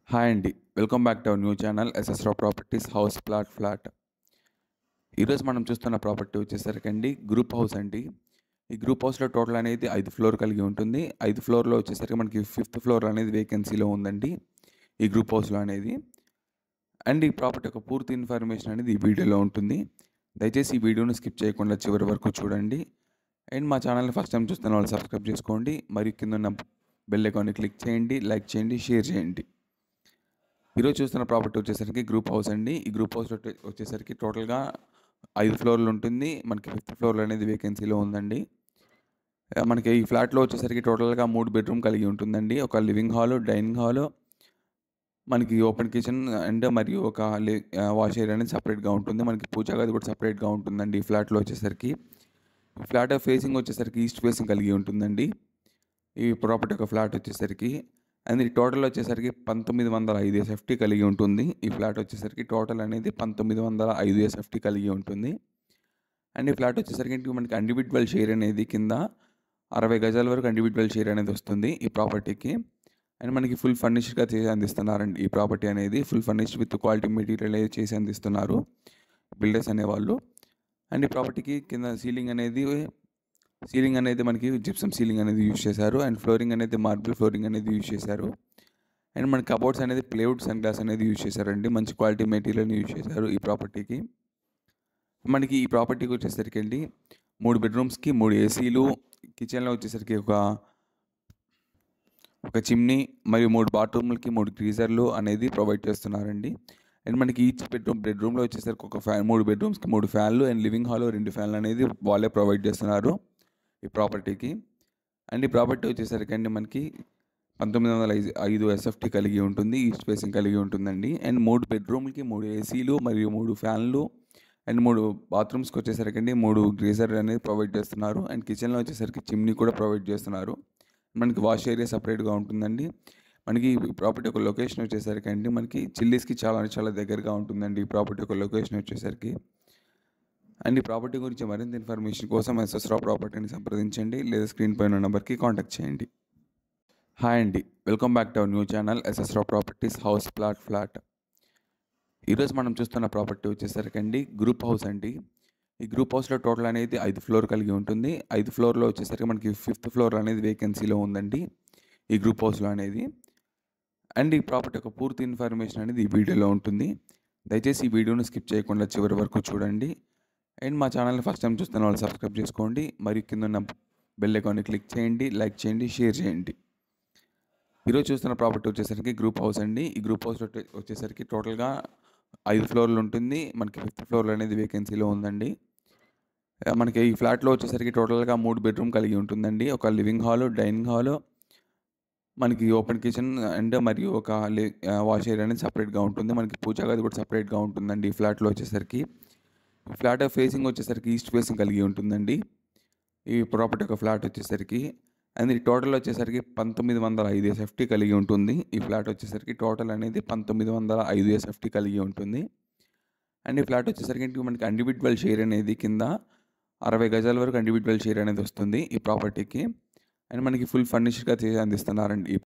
Hi అండి. Welcome back to our new channel ఎస్ఎస్‌రావు properties house flat. ఈరోజు మనం చూస్తున్న ప్రాపర్టీ వచ్చేసరికండి గ్రూప్ హౌస్ అండి. ఈ గ్రూప్ హౌస్‌లో టోటల్ అనేది 5 ఫ్లోర్ కలిగి ఉంటుంది. 5 ఫ్లోర్‌లో వచ్చేసరికి మనకి ఫిఫ్త్ ఫ్లోర్ అనేది వేకెన్సీలో ఉందండి. ఈ గ్రూప్ హౌస్‌లో అనేది. అండ్ ఈ ప్రాపర్టీ యొక్క పూర్తి ఇన్ఫర్మేషన్ అనేది ఈ వీడియోలో ఉంటుంది. దయచేసి ఈ వీడియోని స్కిప్ చేయకుండా చివరి వరకు చూడండి. అండ్ మా ఛానల్‌ని ఫస్ట్ టైం చూస్తున్న వాళ్ళు సబ్స్క్రైబ్ చేసుకోండి. మరియు కిందున్న బెల్ ఐకాన్ని క్లిక్ చేయండి, లైక్ చేయండి, షేర్ చేయండి. ఈరోజు చూస్తున్న ప్రాపర్టీ వచ్చేసరికి గ్రూప్ హౌస్ అండి. ఈ గ్రూప్ హౌస్ వచ్చేసరికి టోటల్‌గా 5 ఫ్లోర్‌లు ఉంటుంది. మనకి ఫిఫ్త్ ఫ్లోర్ అనేది వేకెన్సీలో ఉందండి. మనకి ఈ ఫ్లాట్‌లో వచ్చేసరికి టోటల్‌గా 3 బెడ్‌రూమ్ కలిగి ఉంటుందండి. ఒక లివింగ్ హాలు, డైనింగ్ హాలు, మనకి ఓపెన్ కిచెన్ అండ్ మరియు ఒక వాష్ ఏరియా అనేది సెపరేట్‌గా ఉంటుంది. మనకి పూజా గది కూడా సెపరేట్‌గా ఉంటుందండి ఈ ఫ్లాట్‌లో వచ్చేసరికి. ఈ ఫ్లాట్ ఫేసింగ్ వచ్చేసరికి ఈస్ట్ ఫేసింగ్ కలిగి ఉంటుందండి. ఈ ప్రాపర్టీ యొక్క ఫ్లాట్ వచ్చేసరికి అండ్ ఈ టోటల్ వచ్చేసరికి 1905 ఎస్ఎఫ్టీ కలిగి ఉంటుంది. ఈ ఫ్లాట్ వచ్చేసరికి టోటల్ అనేది 1905 ఎస్ఎఫ్టీ కలిగి ఉంటుంది. అండ్ ఈ ఫ్లాట్ వచ్చేసరికి మనకి ఇండివిడ్యువల్ షేర్ అనేది కింద 60 గజాల వరకు ఇండివిడ్యువల్ షేర్ అనేది వస్తుంది ఈ ప్రాపర్టీకి. అండ్ మనకి ఫుల్ ఫర్నిష్డ్‌గా చేసి అందిస్తున్నారండి ఈ ప్రాపర్టీ అనేది. Full furnished with quality material అనేది చేసి అందిస్తున్నారు బిల్డర్స్ అనేవాళ్ళు. అండ్ ఈ ప్రాపర్టీకి కింద సీలింగ్ అనేది మనకి జిప్సమ్ సీలింగ్ అనేది యూజ్ చేశారు. అండ్ ఫ్లోరింగ్ అనేది మార్బుల్ ఫ్లోరింగ్ అనేది యూజ్ చేశారు. అండ్ మన కబోర్డ్స్ అనేది ప్లేవుడ్ సన్ గ్లాస్ అనేది యూజ్ చేశారండి. మంచి క్వాలిటీ మెటీరియల్ని యూజ్ చేశారు ఈ ప్రాపర్టీకి. మనకి ఈ ప్రాపర్టీకి వచ్చేసరికి అండి 3 బెడ్రూమ్స్కి 3 ఏసీలు, కిచెన్లో వచ్చేసరికి ఒక చిమ్నీ మరియు 3 బాత్రూమ్లకి 3 గీజర్లు అనేది ప్రొవైడ్ చేస్తున్నారండి. అండ్ మనకి ఈచ్ బెడ్రూమ్లో వచ్చేసరికి ఒక ఫ్యాన్, 3 బెడ్రూమ్స్కి 3 ఫ్యాన్లు అండ్ లివింగ్ హాల్లో 2 ఫ్యాన్లు అనేది వాళ్ళే ప్రొవైడ్ చేస్తున్నారు ఈ ప్రాపర్టీకి. అండ్ ఈ ప్రాపర్టీ వచ్చేసరికి అండి మనకి 1905 ఎస్ఎఫ్టీ కలిగి ఉంటుంది. ఈస్ట్ ఫేసింగ్ కలిగి ఉంటుందండి. అండ్ 3 బెడ్రూమ్లకి 3 ఏసీలు మరియు 3 ఫ్యాన్లు అండ్ 3 బాత్రూమ్స్కి వచ్చేసరికి అండి 3 గ్రీజర్ అనేది ప్రొవైడ్ చేస్తున్నారు. అండ్ కిచెన్లో వచ్చేసరికి చిమ్నీ కూడా ప్రొవైడ్ చేస్తున్నారు. మనకి వాష్ ఏరియా సపరేట్గా ఉంటుందండి. మనకి ఈ ప్రాపర్టీ యొక్క లొకేషన్ వచ్చేసరికి అండి మనకి చిల్లీస్కి చాలా దగ్గరగా ఉంటుందండి ఈ ప్రాపర్టీ యొక్క లొకేషన్ వచ్చేసరికి. అండ్ ఈ ప్రాపర్టీ గురించి మరింత ఇన్ఫర్మేషన్ కోసం ఎస్ఎస్‌రావు ప్రాపర్టీని సంప్రదించండి లేదా స్క్రీన్ పైన నెంబర్కి కాంటాక్ట్ చేయండి. హాయ్ అండి. Welcome back to our new channel ఎస్ఎస్‌రావు properties house flat. ఈరోజు మనం చూస్తున్న ప్రాపర్టీ వచ్చేసరికండి గ్రూప్ హౌస్ అండి. ఈ గ్రూప్ హౌస్‌లో టోటల్ అనేది 5 ఫ్లోర్ కలిగి ఉంటుంది. 5 ఫ్లోర్‌లో వచ్చేసరికి మనకి ఫిఫ్త్ ఫ్లోర్ అనేది వేకెన్సీలో ఉందండి ఈ గ్రూప్ హౌస్‌లో అనేది. అండ్ ఈ ప్రాపర్టీ యొక్క పూర్తి ఇన్ఫర్మేషన్ అనేది ఈ వీడియోలో ఉంటుంది. దయచేసి ఈ వీడియోని స్కిప్ చేయకుండా చివరి వరకు చూడండి. అండ్ మా ఛానల్‌ని ఫస్ట్ టైం చూస్తున్న వాళ్ళు సబ్స్క్రైబ్ చేసుకోండి. మరియు కిందున్న బెల్ ఐకాన్ని క్లిక్ చేయండి, లైక్ చేయండి, షేర్ చేయండి. ఈరోజు చూస్తున్న ప్రాపర్టీ వచ్చేసరికి గ్రూప్ హౌస్ అండి. ఈ గ్రూప్ హౌస్‌లో వచ్చేసరికి టోటల్‌గా 5 ఫ్లోర్‌లు ఉంటుంది. మనకి ఫిఫ్త్ ఫ్లోర్ అనేది వేకెన్సీలో ఉందండి. మనకి ఈ ఫ్లాట్‌లో వచ్చేసరికి టోటల్‌గా 3 బెడ్‌రూమ్ కలిగి ఉంటుందండి. ఒక లివింగ్ హాలు, డైనింగ్ హాలు, మనకి ఓపెన్ కిచెన్ అండ్ మరియు ఒక వాష్ ఏరియా అనేది సెపరేట్‌గా ఉంటుంది. మనకి పూజా గది కూడా సెపరేట్‌గా ఉంటుందండి ఈ ఫ్లాట్‌లో వచ్చేసరికి. ఈ ఫ్లాట్ ఫేసింగ్ వచ్చేసరికి ఈస్ట్ ఫేసింగ్ కలిగి ఉంటుందండి ఈ ప్రాపర్టీ యొక్క ఫ్లాట్ వచ్చేసరికి. అండ్ ఈ టోటల్ వచ్చేసరికి 1905 ఎస్ఎఫ్టీ కలిగి ఉంటుంది. ఈ ఫ్లాట్ వచ్చేసరికి టోటల్ అనేది 1905 ఎస్ఎఫ్టీ కలిగి ఉంటుంది. అండ్ ఈ ఫ్లాట్ వచ్చేసరికి మనకి ఇండివిడ్యువల్ షేర్ అనేది కింద 60 గజాల వరకు ఇండివిడ్యువల్ షేర్ అనేది వస్తుంది ఈ ప్రాపర్టీకి. అండ్ మనకి ఫుల్ ఫర్నిష్డ్‌గా చేసి అందిస్తున్నారండి ఈ